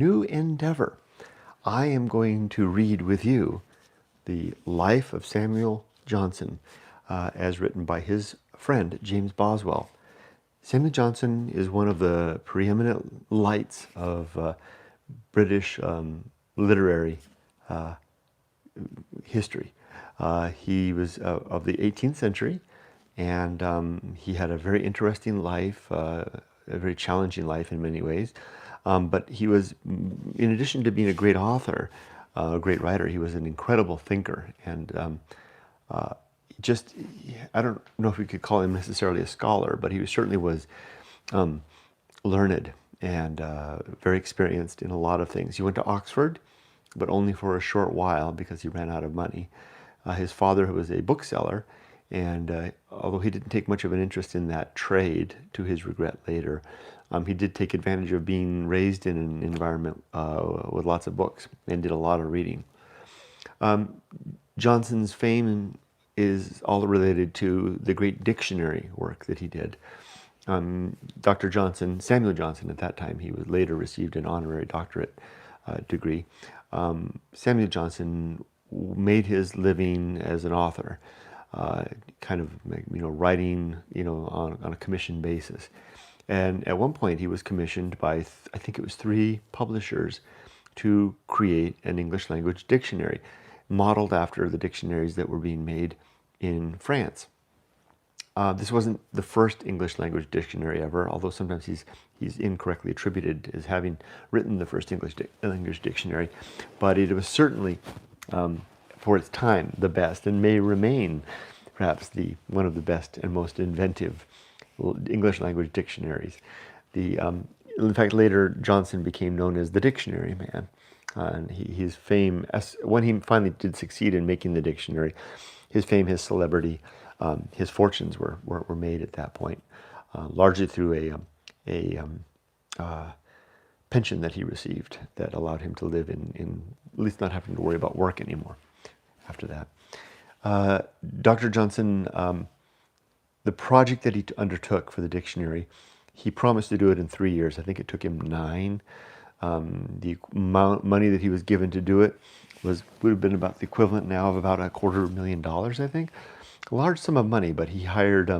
new endeavor. I am going to read with you the life of Samuel Johnson as written by his friend James Boswell. Samuel Johnson is one of the preeminent lights of British literary history. He was of the 18th century, and he had a very interesting life, a very challenging life in many ways. But he was, in addition to being a great author, a great writer, he was an incredible thinker. And just, I don't know if we could call him necessarily a scholar, but he certainly was learned and very experienced in a lot of things. He went to Oxford, but only for a short while because he ran out of money. His father was a bookseller, and although he didn't take much of an interest in that trade, to his regret later, he did take advantage of being raised in an environment with lots of books and did a lot of reading. Johnson's fame is all related to the great dictionary work that he did. Dr. Johnson, Samuel Johnson at that time, he was later received an honorary doctorate degree. Samuel Johnson made his living as an author, kind of writing on a commission basis. And at one point he was commissioned by I think it was 3 publishers to create an English language dictionary modeled after the dictionaries that were being made in France. This wasn't the first English language dictionary ever, although sometimes he's incorrectly attributed as having written the first English dictionary. But it was certainly, for its time, the best, and may remain perhaps one of the best and most inventive English language dictionaries. In fact, later Johnson became known as the Dictionary Man. And his fame, when he finally did succeed in making the dictionary, his fame, his celebrity, his fortunes were made at that point, largely through a pension that he received that allowed him to live in at least not having to worry about work anymore after that. Dr. Johnson, the project that he undertook for the dictionary, he promised to do it in 3 years. I think it took him 9. The amount of money that he was given to do it would have been about the equivalent now of about $250,000, I think. A large sum of money, but he hired,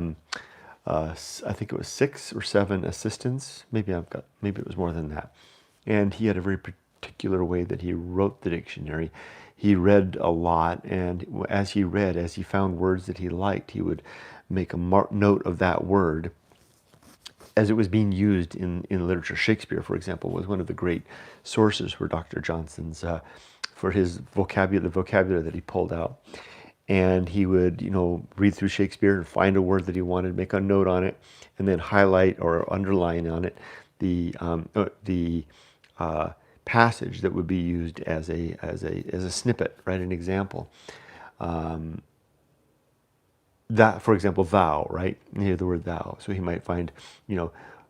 I think it was 6 or 7 assistants. Maybe it was more than that. And he had a very particular way that he wrote the dictionary. He read a lot, and as he found words that he liked, he would make a note of that word as it was being used in literature. Shakespeare, for example, was one of the great sources for Dr. Johnson's, for his vocabulary, the vocabulary that he pulled out. And he would, read through Shakespeare and find a word that he wanted, make a note on it, and then highlight or underline on it the passage that would be used as a snippet, right? An example. That, for example, thou, right? Near the word thou. So he might find,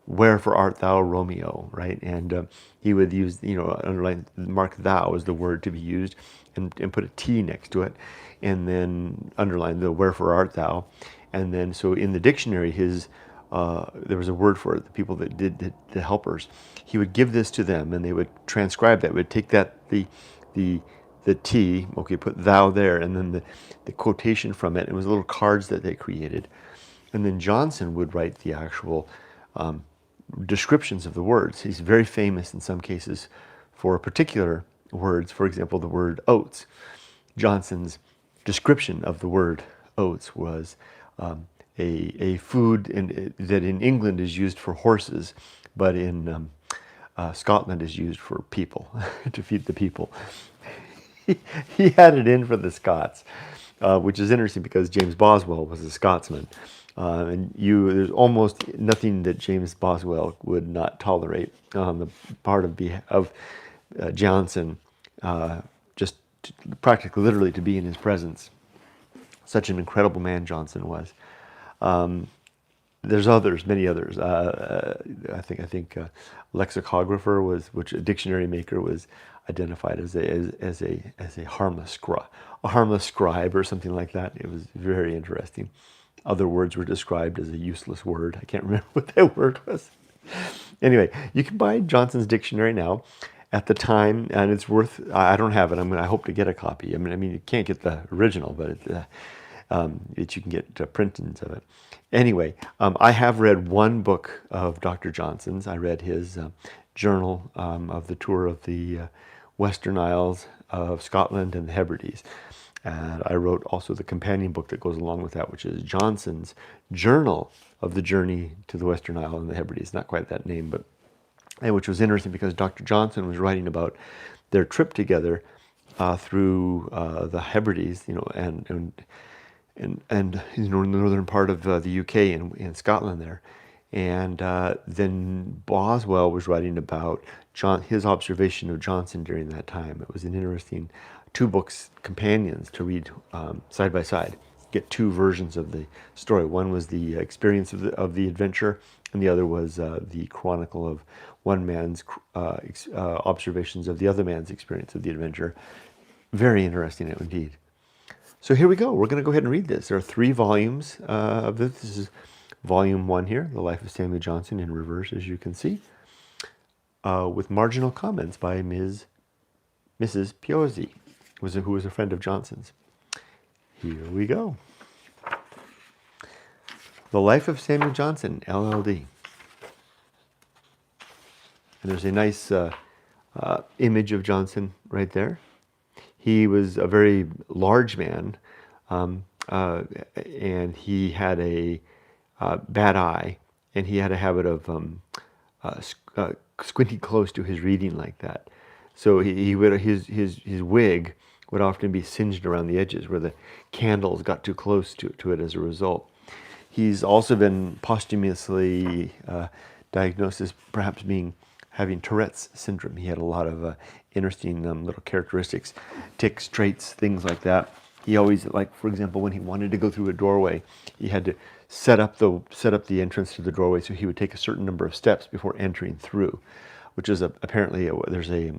wherefore art thou, Romeo, right? And he would use, underline, mark thou as the word to be used, and put a T next to it, and then underline the wherefore art thou. And then, so in the dictionary, there was a word for it, the people that did the helpers. He would give this to them, and they would transcribe that, would take that, the T, okay, put thou there, and then the quotation from it. It was little cards that they created. And then Johnson would write the actual descriptions of the words. He's very famous in some cases for particular words. For example, the word oats. Johnson's description of the word oats was a food that in England is used for horses, but in Scotland is used for people, to feed the people. He had it in for the Scots, which is interesting because James Boswell was a Scotsman. And there's almost nothing that James Boswell would not tolerate on the part of Johnson, just practically literally to be in his presence. Such an incredible man Johnson was. There's many others. I think lexicographer which a dictionary maker was identified as a harmless scribe or something like that. It was very interesting. Other words were described as a useless word. I can't remember what that word was. Anyway, you can buy Johnson's dictionary now, at the time, and it's worth. I don't have it. I hope to get a copy. I mean, you can't get the original, but you can get printings of it. Anyway, I have read one book of Dr. Johnson's. I read his journal of the tour of the Western Isles of Scotland and the Hebrides. And I wrote also the companion book that goes along with that, which is Johnson's Journal of the Journey to the Western Isle and the Hebrides. Not quite that name, but and which was interesting because Dr. Johnson was writing about their trip together through the Hebrides, and the northern part of the UK and Scotland there. And then Boswell was writing about his observation of Johnson during that time. It was an interesting two books companions to read side by side. Get two versions of the story. One was the experience of the adventure, and the other was the chronicle of one man's observations of the other man's experience of the adventure. Very interesting indeed. So here we go. We're going to go ahead and read this. There are 3 volumes of this. This is volume 1 here, The Life of Samuel Johnson, in reverse, as you can see, with marginal comments by Mrs. Piozzi, who was a friend of Johnson's. Here we go. The Life of Samuel Johnson, LLD. And there's a nice image of Johnson right there. He was a very large man, and he had a bad eye, and he had a habit of squinting close to his reading like that. So his wig would often be singed around the edges where the candles got too close to it as a result. He's also been posthumously diagnosed as perhaps having Tourette's syndrome. He had a lot of interesting little characteristics, tics, traits, things like that. He always, like for example, when he wanted to go through a doorway, he had to set up the entrance to the doorway, so he would take a certain number of steps before entering through, which is apparently there's a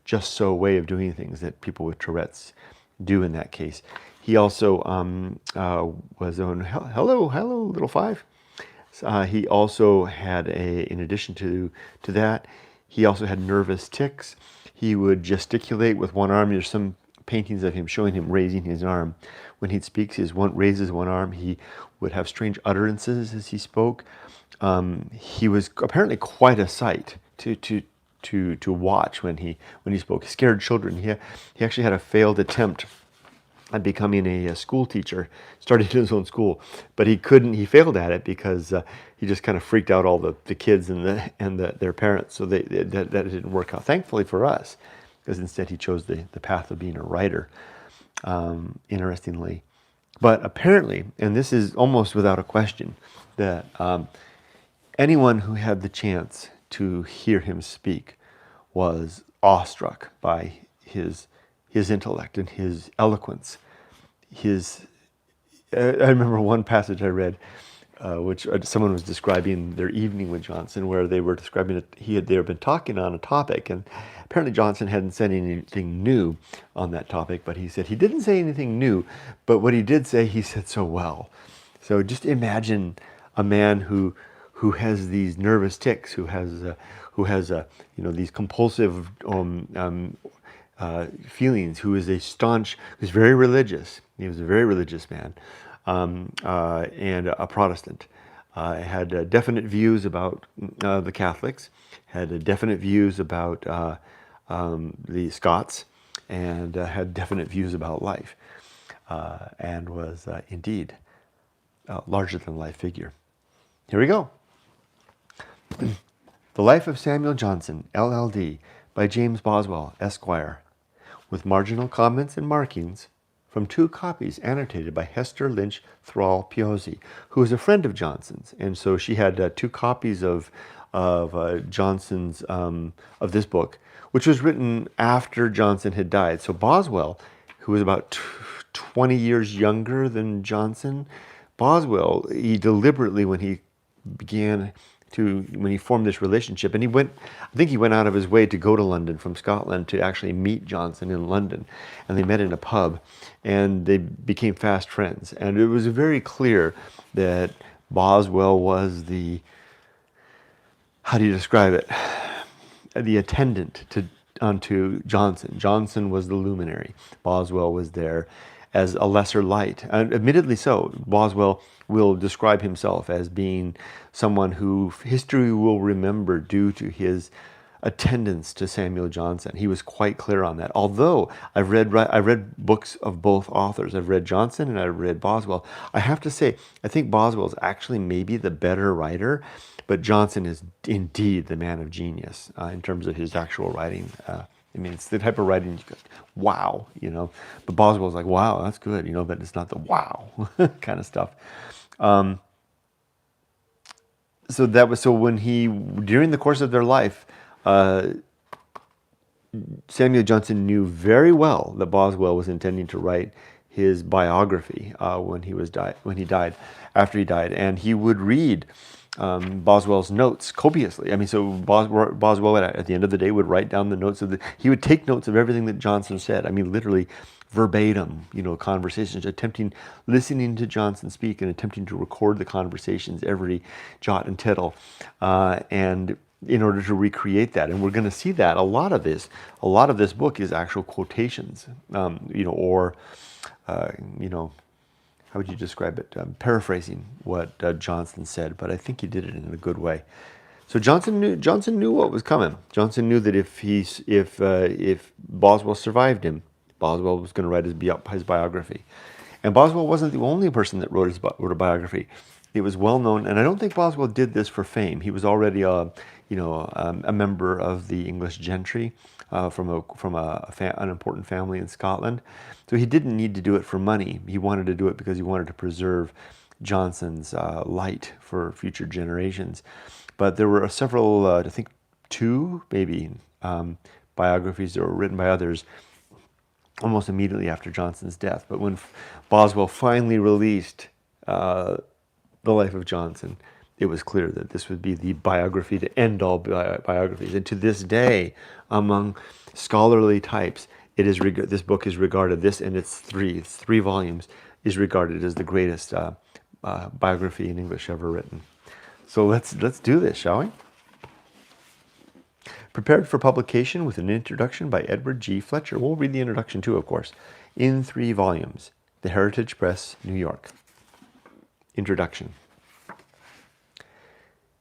just so way of doing things that people with Tourette's do in that case. He also was on hello little 5. He also had in addition to that, he also had nervous tics. He would gesticulate with one arm. There's some paintings of him showing him raising his arm. When he speaks, raises one arm. He would have strange utterances as he spoke. He was apparently quite a sight to watch when he spoke. He scared children. He actually had a failed attempt at becoming a school teacher, started his own school, but he couldn't. He failed at it because he just kind of freaked out all the kids and their parents. So that didn't work out. Thankfully for us, because instead he chose the path of being a writer. Interestingly, but apparently, and this is almost without a question, that anyone who had the chance to hear him speak was awestruck by his intellect and his eloquence. I remember one passage I read, which someone was describing their evening with Johnson, where they were describing they had been talking on a topic, and apparently Johnson hadn't said anything new on that topic, but he said he didn't say anything new, but what he did say, he said so well. So just imagine a man who has these nervous tics, who has these compulsive feelings, who's very religious. He was a very religious man, and a Protestant. Had definite views about the Catholics, had definite views about the Scots, and had definite views about life, and was indeed a larger than life figure. Here we go. The Life of Samuel Johnson, LLD, by James Boswell, Esquire, with marginal comments and markings from 2 copies annotated by Hester Lynch Thrall Piozzi, who was a friend of Johnson's. And so she had 2 copies of Johnson's, of this book, which was written after Johnson had died. So Boswell, who was about 20 years younger than Johnson, Boswell, he deliberately, when he formed this relationship, and I think he went out of his way to go to London from Scotland to actually meet Johnson in London, and they met in a pub, and they became fast friends. And it was very clear that Boswell was how do you describe it? the attendant to unto Johnson. Johnson was the luminary. Boswell was there as a lesser light. And admittedly so, Boswell will describe himself as being someone who history will remember due to his attendance to Samuel Johnson. He was quite clear on that. Although I read books of both authors. I've read Johnson and I've read Boswell. I have to say, I think Boswell is actually maybe the better writer, but Johnson is indeed the man of genius in terms of his actual writing. I mean, it's the type of writing you go, wow, you know. But Boswell's like, wow, that's good, you know, but it's not the wow kind of stuff. So when he, during the course of their life, uh, Samuel Johnson knew very well that Boswell was intending to write his biography when he died, after he died, and he would read Boswell's notes copiously. I mean, so Boswell at the end of the day would write down the notes he would take notes of everything that Johnson said. I mean, literally verbatim, you know, conversations, listening to Johnson speak and attempting to record the conversations, every jot and tittle, and in order to recreate that. And we're going to see that a lot of this book is actual quotations, you know, or, you know, how would you describe it? Paraphrasing what Johnson said, but I think he did it in a good way. So Johnson knew what was coming. Johnson knew that if Boswell survived him, Boswell was going to write his biography. And Boswell wasn't the only person that wrote a biography. It was well known, and I don't think Boswell did this for fame. He was already a member of the English gentry from an important family in Scotland. So he didn't need to do it for money. He wanted to do it because he wanted to preserve Johnson's light for future generations. But there were several, I think two maybe, biographies that were written by others almost immediately after Johnson's death. But when Boswell finally released The Life of Johnson, it was clear that this would be the biography to end all biographies. And to this day, among scholarly types, this book is regarded, this and its three volumes, is regarded as the greatest biography in English ever written. So let's do this, shall we? Prepared for publication with an introduction by Edward G. Fletcher. We'll read the introduction too, of course, in 3 volumes. The Heritage Press, New York. Introduction.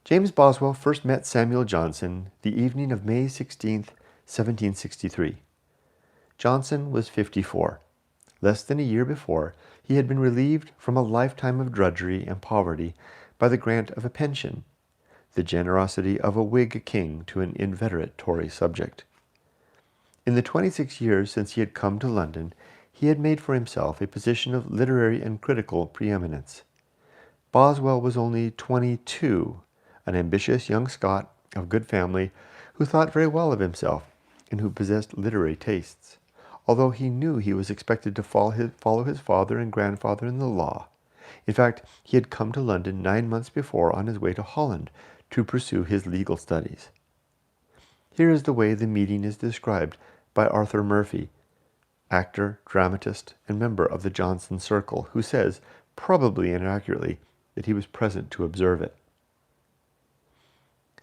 James Boswell first met Samuel Johnson the evening of May 16th, 1763. Johnson was 54. Less than a year before, he had been relieved from a lifetime of drudgery and poverty by the grant of a pension, the generosity of a Whig king to an inveterate Tory subject. In the 26 years since he had come to London, he had made for himself a position of literary and critical preeminence. Boswell was only 22, an ambitious young Scot of good family who thought very well of himself and who possessed literary tastes, although he knew he was expected to follow his father and grandfather in the law. In fact, he had come to London 9 months before on his way to Holland to pursue his legal studies. Here is the way the meeting is described by Arthur Murphy, actor, dramatist, and member of the Johnson Circle, who says, probably inaccurately, that he was present to observe it.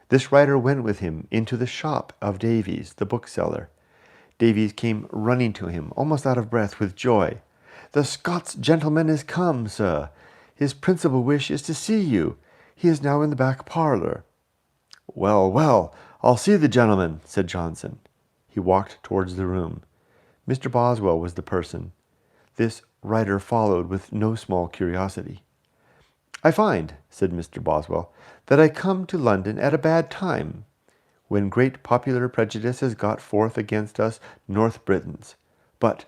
This writer went with him into the shop of Davies, the bookseller. Davies came running to him, almost out of breath with joy. "The Scots gentleman is come, sir. His principal wish is to see you. He is now in the back parlour." "Well, well, I'll see the gentleman," said Johnson. He walked towards the room. Mr. Boswell was the person. This writer followed with no small curiosity. "I find," said Mr. Boswell, "that I come to London at a bad time, when great popular prejudice has got forth against us North Britons. But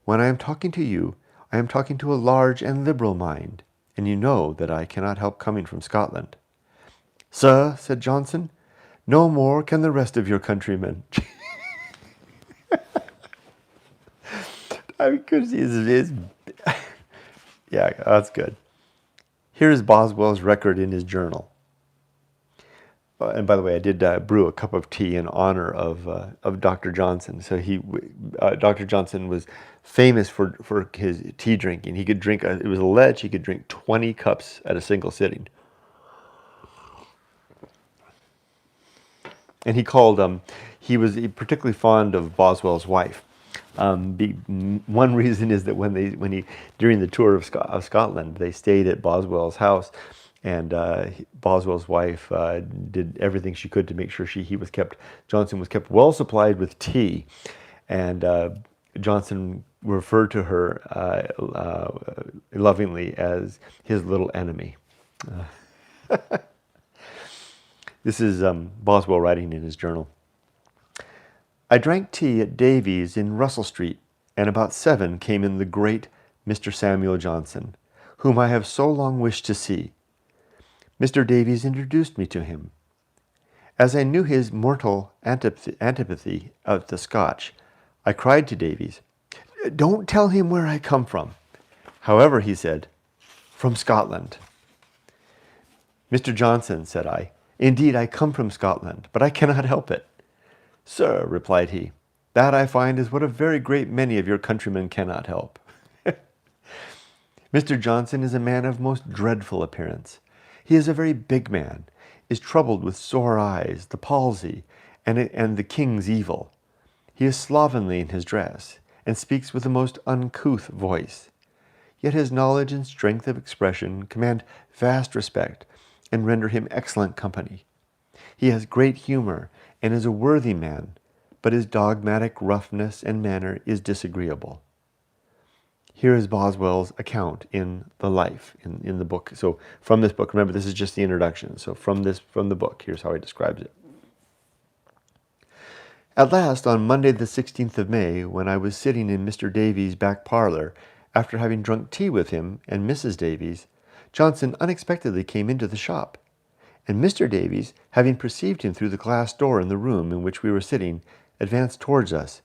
when I am talking to you, I am talking to a large and liberal mind, and you know that I cannot help coming from Scotland." "Sir," said Johnson, "no more can the rest of your countrymen." I mean, because yeah, that's good. Here is Boswell's record in his journal. And by the way, I did brew a cup of tea in honor of Dr. Johnson. So Dr. Johnson was famous for his tea drinking. He could drink, it was alleged he could drink 20 cups at a single sitting. And he was particularly fond of Boswell's wife. One reason is that during the tour of Scotland, they stayed at Boswell's house, and Boswell's wife did everything she could to make sure Johnson was kept well supplied with tea, and Johnson referred to her lovingly as his little enemy. This is Boswell writing in his journal. I drank tea at Davies in Russell Street, and about 7 came in the great Mr. Samuel Johnson, whom I have so long wished to see. Mr. Davies introduced me to him. As I knew his mortal antipathy of the Scotch, I cried to Davies, "Don't tell him where I come from." However, he said, "From Scotland." "Mr. Johnson," said I, "indeed I come from Scotland, but I cannot help it." "Sir," replied he, "that I find is what a very great many of your countrymen cannot help." Mr. Johnson is a man of most dreadful appearance. He is a very big man, is troubled with sore eyes, the palsy, and the king's evil. He is slovenly in his dress, and speaks with the most uncouth voice. Yet his knowledge and strength of expression command vast respect, and render him excellent company. He has great humor, and is a worthy man, but his dogmatic roughness and manner is disagreeable. Here is Boswell's account in the life, in the book. So from this book, remember this is just the introduction. So from the book, here's how he describes it. At last, on Monday the 16th of May, when I was sitting in Mr. Davies' back parlor, after having drunk tea with him and Mrs. Davies, Johnson unexpectedly came into the shop, and Mr. Davies, having perceived him through the glass door in the room in which we were sitting, advanced towards us.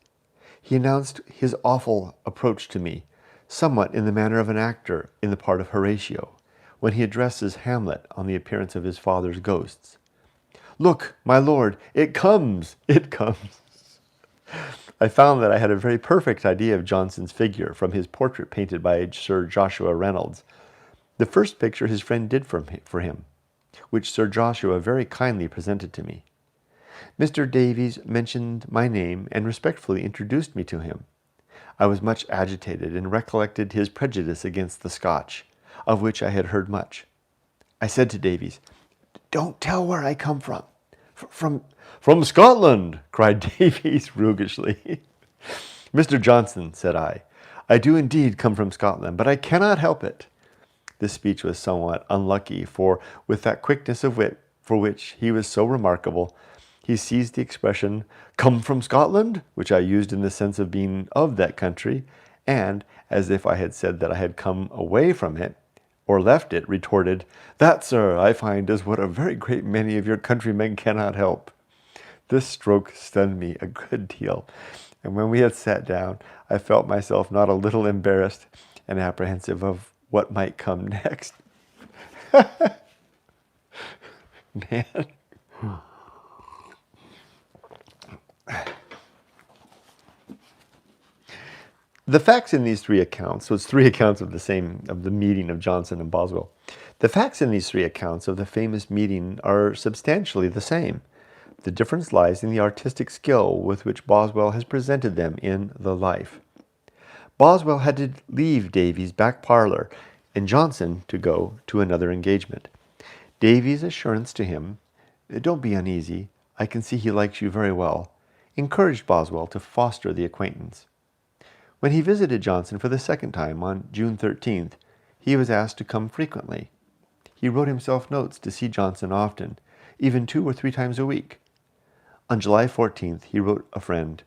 He announced his awful approach to me, somewhat in the manner of an actor in the part of Horatio, when he addresses Hamlet on the appearance of his father's ghosts. "Look, my lord, it comes, it comes." I found that I had a very perfect idea of Johnson's figure from his portrait painted by Sir Joshua Reynolds, the first picture his friend did for him, which Sir Joshua very kindly presented to me. Mr. Davies mentioned my name and respectfully introduced me to him. I was much agitated and recollected his prejudice against the Scotch, of which I had heard much. I said to Davies, "Don't tell where I come from." From Scotland," cried Davies roguishly. "Mr. Johnson," said I do indeed come from Scotland, but I cannot help it." This speech was somewhat unlucky, for with that quickness of wit for which he was so remarkable, he seized the expression, "come from Scotland," which I used in the sense of being of that country, and, as if I had said that I had come away from it, or left it, retorted, "That, sir, I find is what a very great many of your countrymen cannot help." This stroke stunned me a good deal, and when we had sat down, I felt myself not a little embarrassed and apprehensive of what might come next. Man. The facts in these 3 accounts, so it's 3 accounts of the meeting of Johnson and Boswell. The facts in these 3 accounts of the famous meeting are substantially the same. The difference lies in the artistic skill with which Boswell has presented them in the life. Boswell had to leave Davies' back parlor, and Johnson to go to another engagement. Davies' assurance to him, "Don't be uneasy, I can see he likes you very well," encouraged Boswell to foster the acquaintance. When he visited Johnson for the second time on June 13th, he was asked to come frequently. He wrote himself notes to see Johnson often, even 2 or 3 times a week. On July 14th, he wrote a friend,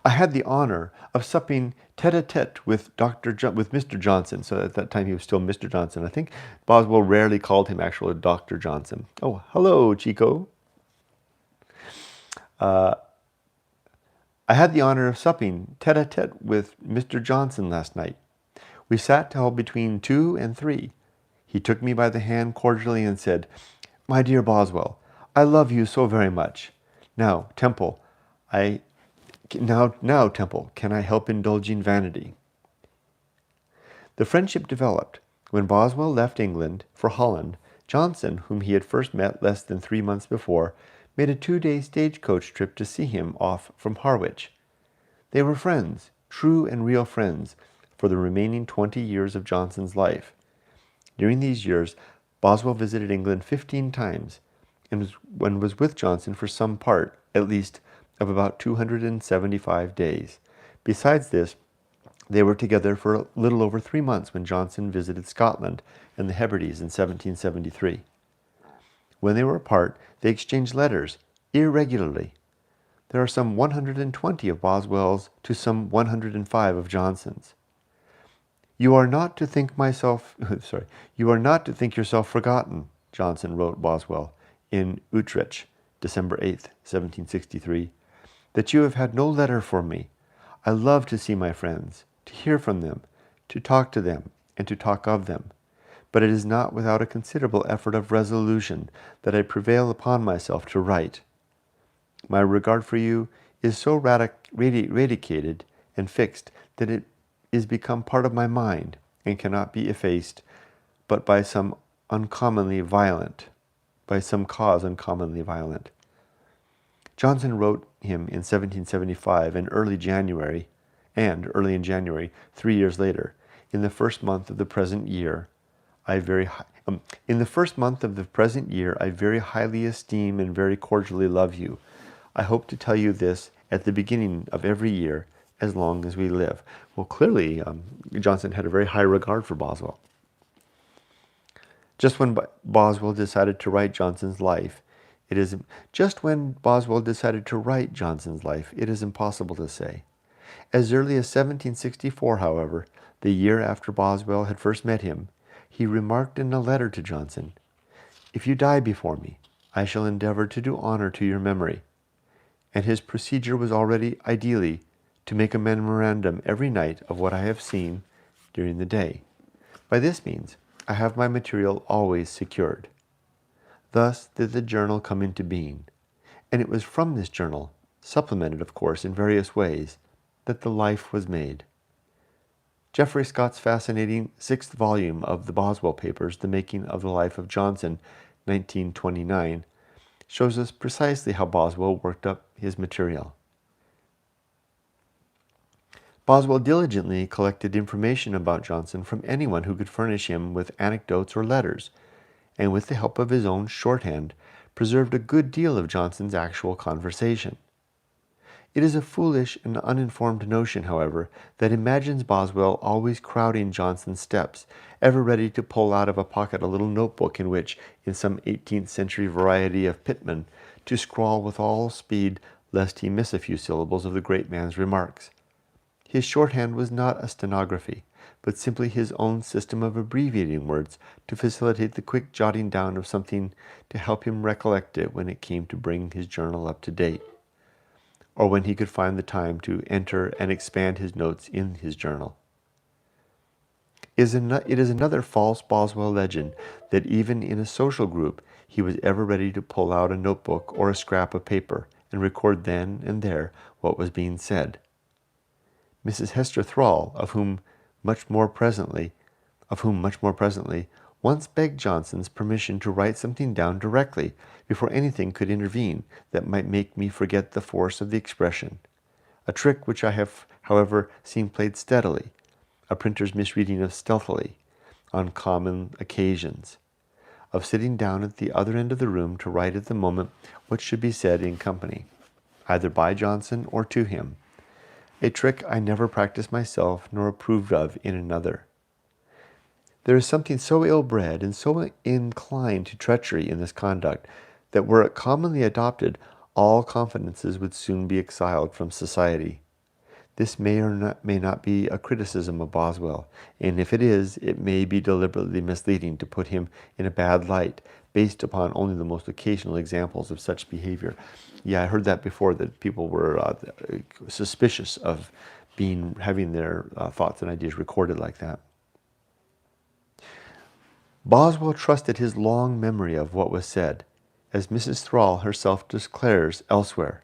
"I had the honor of supping tete-a-tete with Mr. Johnson." So at that time he was still Mr. Johnson. I think Boswell rarely called him actually Dr. Johnson. "Oh, hello, Chico." "I had the honor of supping tete-a-tete with Mr. Johnson last night. We sat till between 2 and 3. He took me by the hand cordially and said, 'My dear Boswell, I love you so very much. Now, Temple, Temple, can I help indulging vanity?'" The friendship developed. When Boswell left England for Holland, Johnson, whom he had first met less than 3 months before, made a 2-day stagecoach trip to see him off from Harwich. They were friends, true and real friends, for the remaining 20 years of Johnson's life. During these years, Boswell visited England 15 times, and was with Johnson for some part, at least, of about 275 days. Besides this, they were together for a little over 3 months when Johnson visited Scotland and the Hebrides in 1773. When they were apart, they exchanged letters, irregularly. There are some 120 of Boswell's to some 105 of Johnson's. You are not to think yourself forgotten, Johnson wrote Boswell in Utrecht, December 8, 1763, that you have had no letter for me. I love to see my friends, to hear from them, to talk to them, and to talk of them. But it is not without a considerable effort of resolution that I prevail upon myself to write. My regard for you is so radicated and fixed that it is become part of my mind, and cannot be effaced but by some cause uncommonly violent. Johnson wrote him in 1775 and early in January, 3 years later, in the first month of the present year, I very highly esteem and very cordially love you. I hope to tell you this at the beginning of every year, as long as we live. Well, clearly, Johnson had a very high regard for Boswell. Just when Boswell decided to write Johnson's life, it is impossible to say. As early as 1764, however, the year after Boswell had first met him, he remarked in a letter to Johnson, "If you die before me, I shall endeavor to do honor to your memory." And his procedure was already, ideally, to make a memorandum every night of what I have seen during the day. By this means, I have my material always secured. Thus did the journal come into being, and it was from this journal, supplemented, of course, in various ways, that the life was made. Geoffrey Scott's fascinating 6th volume of the Boswell Papers, The Making of the Life of Johnson, 1929, shows us precisely how Boswell worked up his material. Boswell diligently collected information about Johnson from anyone who could furnish him with anecdotes or letters, and with the help of his own shorthand, preserved a good deal of Johnson's actual conversation. It is a foolish and uninformed notion, however, that imagines Boswell always crowding Johnson's steps, ever ready to pull out of a pocket a little notebook in which, in some 18th century variety of Pitman, to scrawl with all speed lest he miss a few syllables of the great man's remarks. His shorthand was not a stenography, but simply his own system of abbreviating words to facilitate the quick jotting down of something to help him recollect it when it came to bring his journal up to date, or when he could find the time to enter and expand his notes in his journal. It is another false Boswell legend that even in a social group he was ever ready to pull out a notebook or a scrap of paper and record then and there what was being said. Mrs. Hester Thrall, of whom much more presently, once begged Johnson's permission to write something down directly before anything could intervene that might make me forget the force of the expression, a trick which I have, however, seen played steadily, a printer's misreading of stealthily, on common occasions, of sitting down at the other end of the room to write at the moment what should be said in company, either by Johnson or to him, a trick I never practiced myself nor approved of in another. There is something so ill-bred and so inclined to treachery in this conduct that were it commonly adopted, all confidences would soon be exiled from society. This may not be a criticism of Boswell, and if it is, it may be deliberately misleading to put him in a bad light, based upon only the most occasional examples of such behavior. Yeah, I heard that before, that people were suspicious of having their thoughts and ideas recorded like that. Boswell trusted his long memory of what was said, as Mrs. Thrall herself declares elsewhere.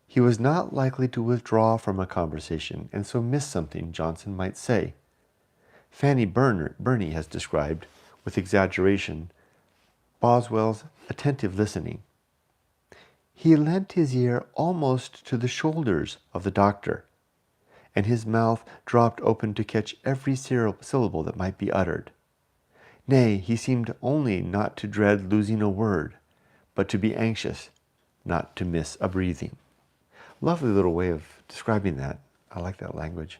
He was not likely to withdraw from a conversation and so miss something Johnson might say. Fanny Burney has described, with exaggeration, Boswell's attentive listening. He leant his ear almost to the shoulders of the doctor, and his mouth dropped open to catch every syllable that might be uttered. Nay, he seemed only not to dread losing a word, but to be anxious not to miss a breathing. Lovely little way of describing that. I like that language.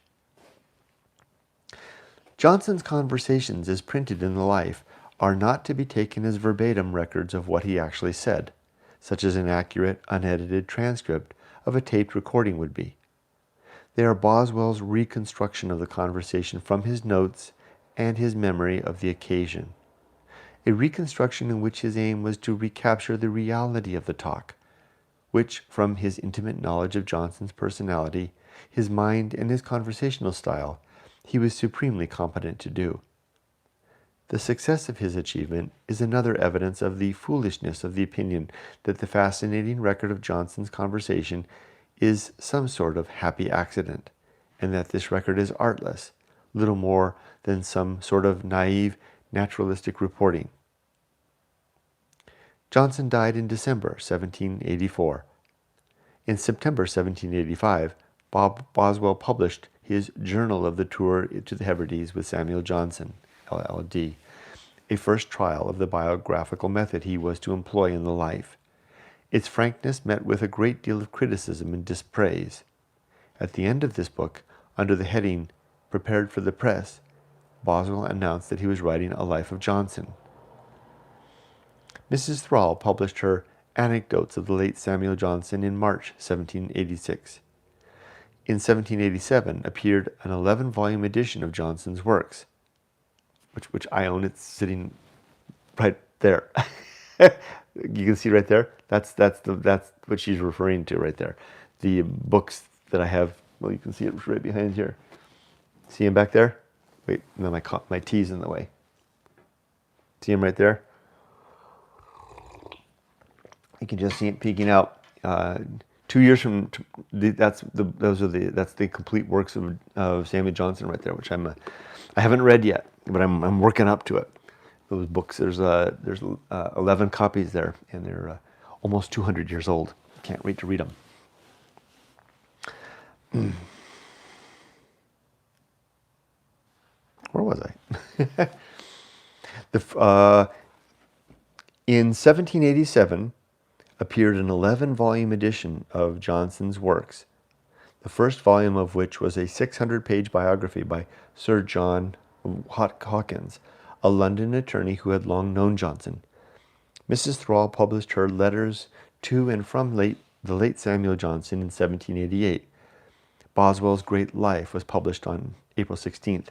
Johnson's conversations as printed in the Life are not to be taken as verbatim records of what he actually said, such as an accurate, unedited transcript of a taped recording would be. They are Boswell's reconstruction of the conversation from his notes and his memory of the occasion. A reconstruction in which his aim was to recapture the reality of the talk, which, from his intimate knowledge of Johnson's personality, his mind, and his conversational style, he was supremely competent to do. The success of his achievement is another evidence of the foolishness of the opinion that the fascinating record of Johnson's conversation is some sort of happy accident, and that this record is artless, little more than some sort of naive, naturalistic reporting. Johnson died in December 1784. In September 1785, Boswell published his Journal of the Tour to the Hebrides with Samuel Johnson, LL.D., a first trial of the biographical method he was to employ in the Life. Its frankness met with a great deal of criticism and dispraise. At the end of this book, under the heading, Prepared for the Press, Boswell announced that he was writing a Life of Johnson. Mrs. Thrall published her Anecdotes of the late Samuel Johnson in March 1786. In 1787 appeared an 11-volume edition of Johnson's works, which I own. It's sitting right there. You can see right there. That's what she's referring to right there. The books that I have. Well, you can see it right behind here. See him back there? Wait, no, my tea's in the way. See him right there? You can just see it peeking out. 2 years from that's the complete works of Samuel Johnson right there, which I haven't read yet, but I'm working up to it. Those books, there's 11 copies there, and they're almost 200 years old. Can't wait to read them. Where was I? In 1787 appeared an 11-volume edition of Johnson's works, the first volume of which was a 600-page biography by Sir John Hawkins, a London attorney who had long known Johnson. Mrs. Thrall published her Letters to and from the late Samuel Johnson in 1788. Boswell's great Life was published on April 16th,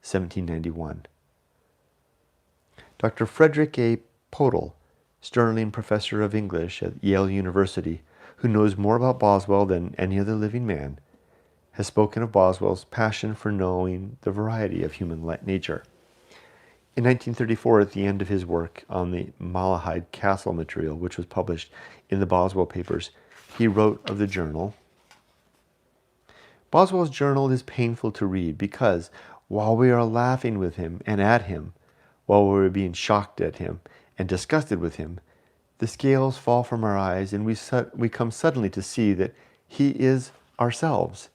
1791. Dr. Frederick A. Podell, Sterling Professor of English at Yale University, who knows more about Boswell than any other living man, has spoken of Boswell's passion for knowing the variety of human nature. In 1934, at the end of his work on the Malahide Castle material, which was published in the Boswell papers, he wrote of the journal, Boswell's journal is painful to read because, while we are laughing with him and at him, while we are being shocked at him and disgusted with him, the scales fall from our eyes and we come suddenly to see that he is ourselves.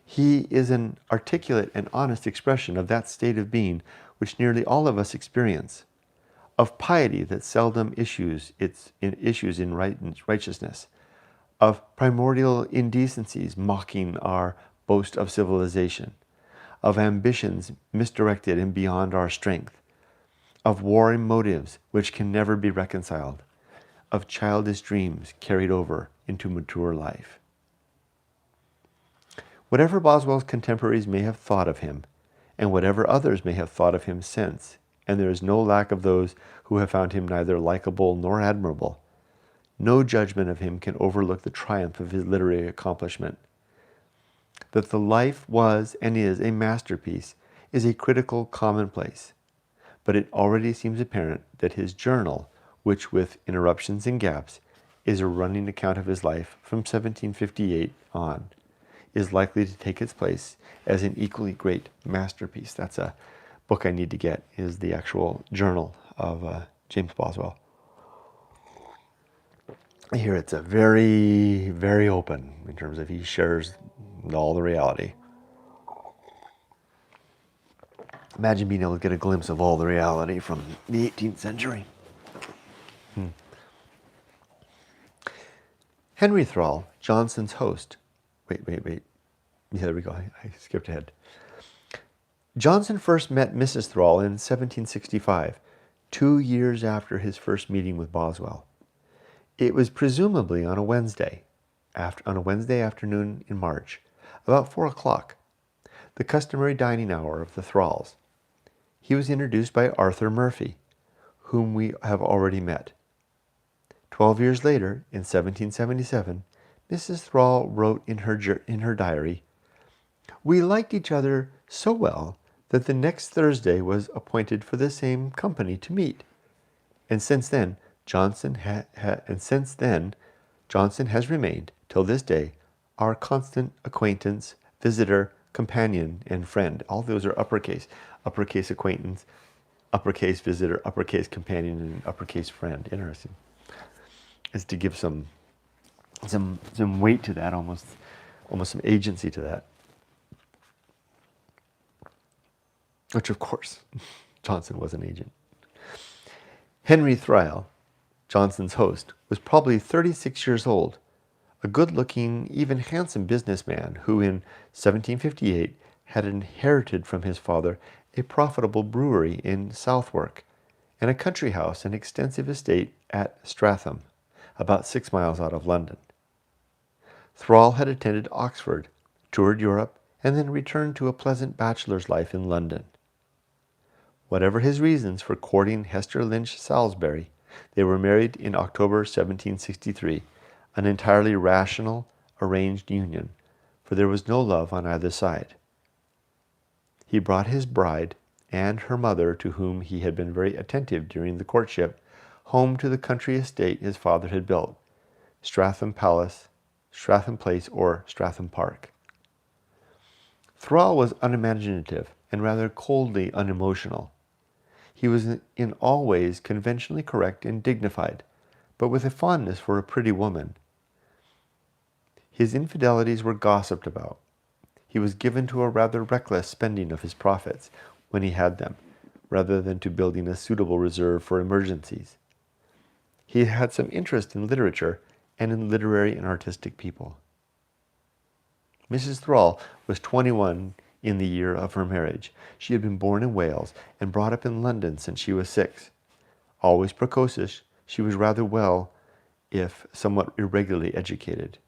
He is an articulate and honest expression of that state of being which nearly all of us experience, of piety that seldom issues in righteousness, of primordial indecencies mocking our boast of civilization, of ambitions misdirected and beyond our strength, of warring motives which can never be reconciled, of childish dreams carried over into mature life. Whatever Boswell's contemporaries may have thought of him, and whatever others may have thought of him since, and there is no lack of those who have found him neither likable nor admirable, no judgment of him can overlook the triumph of his literary accomplishment. That the Life was and is a masterpiece is a critical commonplace, but it already seems apparent that his journal, which with interruptions and gaps is a running account of his life from 1758 on, is likely to take its place as an equally great masterpiece. That's a book I need to get, is the actual journal of James Boswell. Here it's a very, very open in terms of he shares all the reality. Imagine being able to get a glimpse of all the reality from the 18th century. Henry Thrall, Johnson's host. Wait. Yeah, there we go. I skipped ahead. Johnson first met Mrs. Thrall in 1765, 2 years after his first meeting with Boswell. It was presumably on a Wednesday afternoon in March, about 4 o'clock, the customary dining hour of the Thralls. He was introduced by Arthur Murphy, whom we have already met. 12 years later, in 1777, Mrs. Thrall wrote in her diary, "We liked each other so well that the next Thursday was appointed for the same company to meet, and since then Johnson has remained till this day our constant acquaintance, visitor, companion, and friend." All those are uppercase acquaintance, uppercase visitor, uppercase companion, and uppercase friend. Interesting. Is to give some weight to that, almost some agency to that. Which, of course, Johnson was an agent. Henry Thrall, Johnson's host, was probably 36 years old, a good-looking, even handsome businessman who in 1758 had inherited from his father a profitable brewery in Southwark and a country house and extensive estate at Stratham, about 6 miles out of London. Thrall had attended Oxford, toured Europe, and then returned to a pleasant bachelor's life in London. Whatever his reasons for courting Hester Lynch Salisbury, they were married in October 1763, an entirely rational, arranged union, for there was no love on either side. He brought his bride and her mother, to whom he had been very attentive during the courtship, home to the country estate his father had built, Stratham Place, or Stratham Park. Thrall was unimaginative and rather coldly unemotional. He was in all ways conventionally correct and dignified, but with a fondness for a pretty woman. His infidelities were gossiped about. He was given to a rather reckless spending of his profits, when he had them, rather than to building a suitable reserve for emergencies. He had some interest in literature and in literary and artistic people. Mrs. Thrall was 21 in the year of her marriage. She had been born in Wales and brought up in London since she was 6. Always precocious, she was rather well, if somewhat irregularly educated.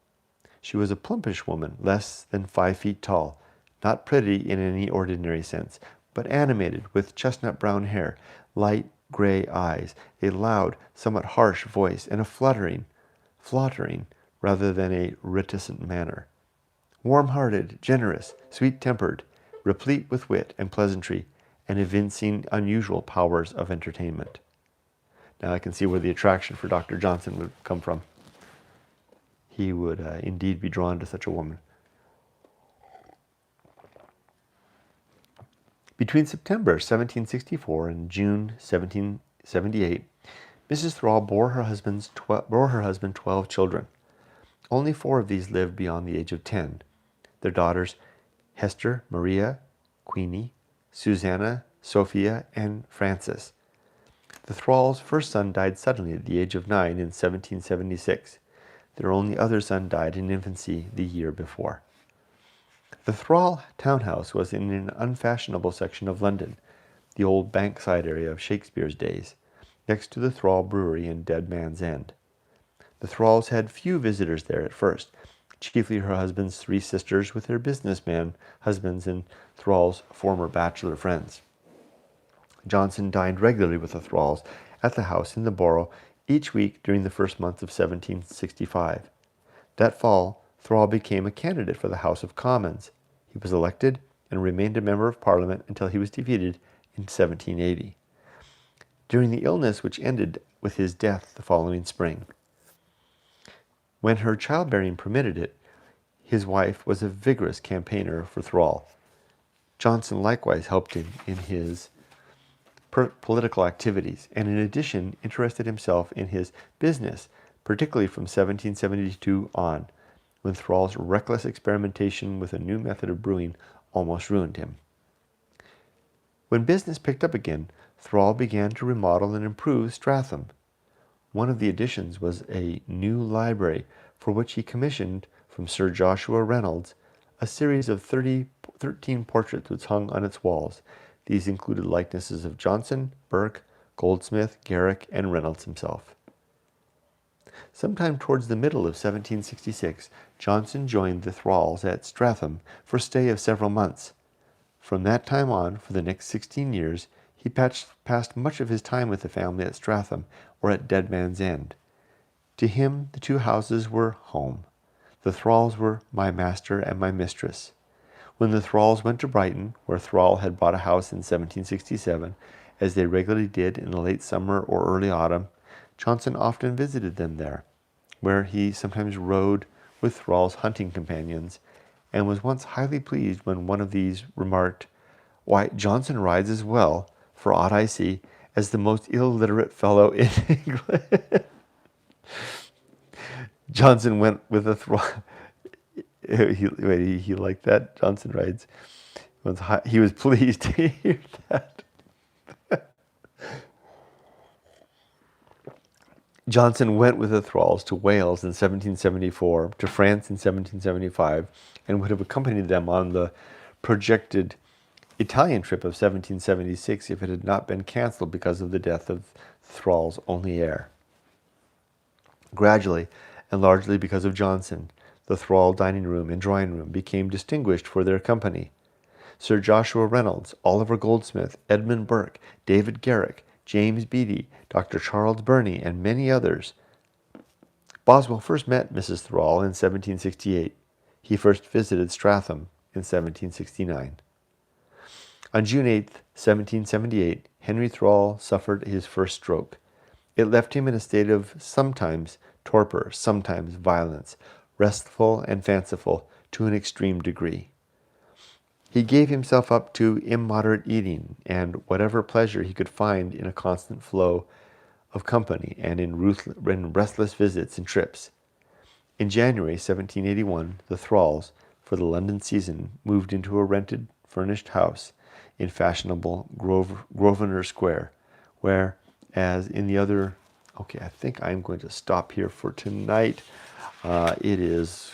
She was a plumpish woman, less than 5 feet tall, not pretty in any ordinary sense, but animated, with chestnut brown hair, light gray eyes, a loud, somewhat harsh voice, and a flattering, rather than a reticent manner. Warm-hearted, generous, sweet-tempered, replete with wit and pleasantry, and evincing unusual powers of entertainment. Now I can see where the attraction for Dr. Johnson would come from. He would indeed be drawn to such a woman. Between September 1764 and June 1778, Mrs. Thrall bore her husband 12 children. Only 4 of these lived beyond the age of 10. Their daughters, Hester, Maria, Queenie, Susanna, Sophia, and Frances. The Thralls' first son died suddenly at the age of 9 in 1776. Their only other son died in infancy the year before. The Thrall townhouse was in an unfashionable section of London, the old Bankside area of Shakespeare's days, next to the Thrall Brewery in Dead Man's End. The Thralls had few visitors there at first, chiefly her husband's 3 sisters with their businessman husbands and Thrall's former bachelor friends. Johnson dined regularly with the Thralls at the house in the Borough each week during the first months of 1765. That fall, Thrall became a candidate for the House of Commons. He was elected and remained a member of Parliament until he was defeated in 1780, during the illness which ended with his death the following spring. When her childbearing permitted it, his wife was a vigorous campaigner for Thrall. Johnson likewise helped him in his political activities, and in addition interested himself in his business particularly from 1772 on, when Thrall's reckless experimentation with a new method of brewing almost ruined him. When business picked up again, Thrall began to remodel and improve Stratham. One of the additions was a new library, for which he commissioned from Sir Joshua Reynolds a series of 13 portraits which hung on its walls. These included likenesses of Johnson, Burke, Goldsmith, Garrick, and Reynolds himself. Sometime towards the middle of 1766, Johnson joined the Thralls at Stratham for a stay of several months. From that time on, for the next 16 years, he passed much of his time with the family at Stratham or at Dead Man's End. To him, the two houses were home. The Thralls were my master and my mistress. When the Thralls went to Brighton, where Thrall had bought a house in 1767, as they regularly did in the late summer or early autumn, Johnson often visited them there, where he sometimes rode with Thrall's hunting companions, and was once highly pleased when one of these remarked, "Why, Johnson rides as well, for aught I see, as the most illiterate fellow in England." Johnson went with a Thrall. He liked that. Johnson rides. He was pleased to hear that. Johnson went with the Thralls to Wales in 1774, to France in 1775, and would have accompanied them on the projected Italian trip of 1776 if it had not been cancelled because of the death of Thrall's only heir. Gradually, and largely because of Johnson, the Thrall dining room and drawing room became distinguished for their company. Sir Joshua Reynolds, Oliver Goldsmith, Edmund Burke, David Garrick, James Beattie, Dr. Charles Burney, and many others. Boswell first met Mrs. Thrall in 1768. He first visited Stratham in 1769. On June 8, 1778, Henry Thrall suffered his first stroke. It left him in a state of sometimes torpor, sometimes violence, restful and fanciful to an extreme degree. He gave himself up to immoderate eating and whatever pleasure he could find in a constant flow of company and in restless visits and trips. In January 1781, the Thralls, for the London season, moved into a rented, furnished house in fashionable Grosvenor Square, where, as in the other... Okay, I think I'm going to stop here for tonight. It is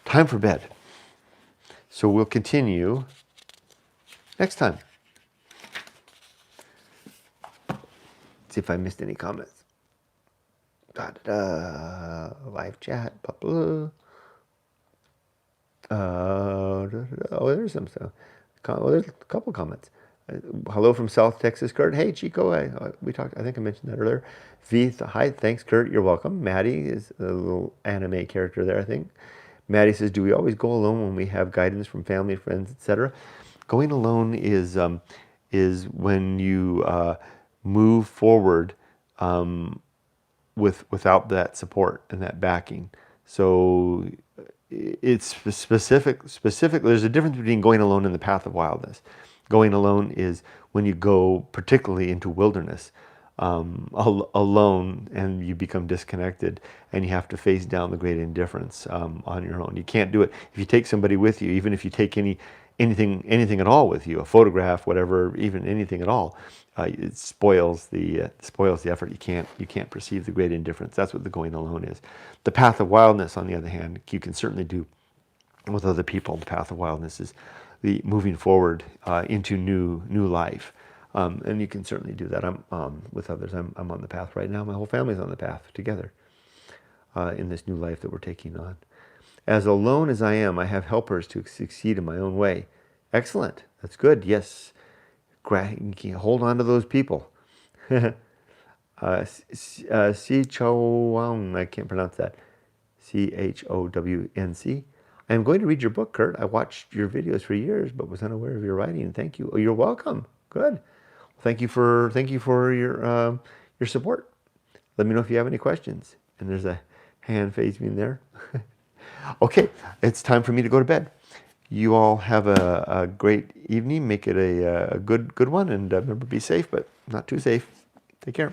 time for bed. So we'll continue next time. See if I missed any comments. Live chat. Blah, blah. Oh, there's some stuff. There's a couple comments. Hello from South Texas, Kurt. Hey, Chico. I think I mentioned that earlier. V, hi. Thanks, Kurt. You're welcome. Maddie is a little anime character there, I think. Maddie says, "Do we always go alone when we have guidance from family, friends, etc.?" Going alone is when you move forward without that support and that backing. So it's specific. There's a difference between going alone and the path of wildness. Going alone is when you go particularly into wilderness alone, and you become disconnected, and you have to face down the great indifference on your own. You can't do it if you take somebody with you. Even if you take anything at all with you, a photograph, whatever, even anything at all, it spoils the effort. You can't perceive the great indifference. That's what the going alone is. The path of wildness, on the other hand, you can certainly do with other people. The path of wildness is the moving forward into new life, and you can certainly do that. I'm with others. I'm on the path right now. My whole family's on the path together in this new life that we're taking on. As alone as I am, I have helpers to succeed in my own way. Excellent. That's good. Yes. Hold on to those people. Chowang, I can't pronounce that. CHOWNC. I am going to read your book, Kurt. I watched your videos for years, but was unaware of your writing. Thank you. Oh, you're welcome. Good. Thank you for your support. Let me know if you have any questions. And there's a hand phasing there. Okay, it's time for me to go to bed. You all have a great evening. Make it a good one, and remember, be safe, but not too safe. Take care.